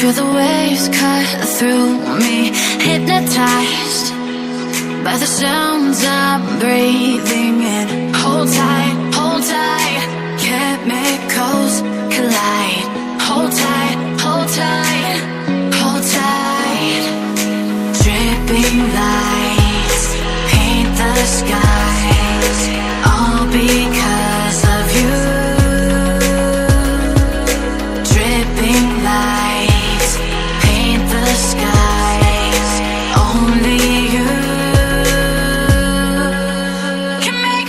Feel the waves cut through me, hypnotized by the sounds I'm breathing in. Hold tight, hold tight, chemicals collide. Hold tight, hold tight, hold tight. Dripping lights paint the skies, all because of you. Dripping lights paint the skies, only you can make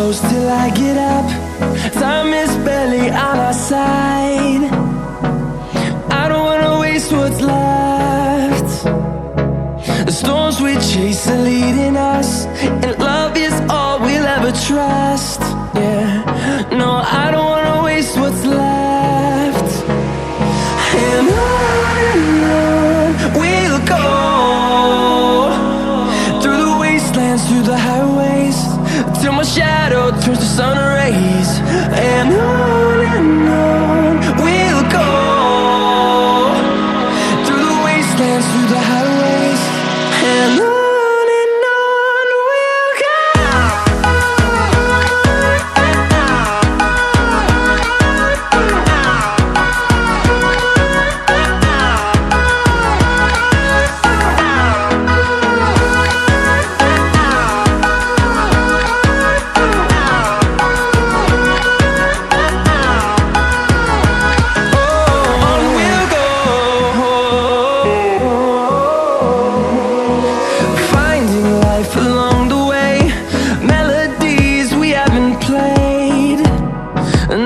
close till I get up. Time is barely on our side. I don't wanna waste what's left. The storms we chase are leading us, and love is all we'll ever trust. Yeah, no, I don't wanna waste what's left. And on we'll go, through the wastelands, through the highways, till my shadow turns to sun rays. And on we'll go, through the wastelands, through the highways, and on we'll go.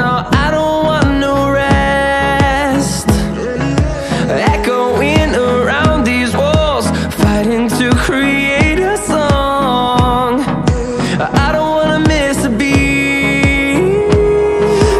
No, I don't want no rest. Echoing around these walls, fighting to create a song. I don't wanna miss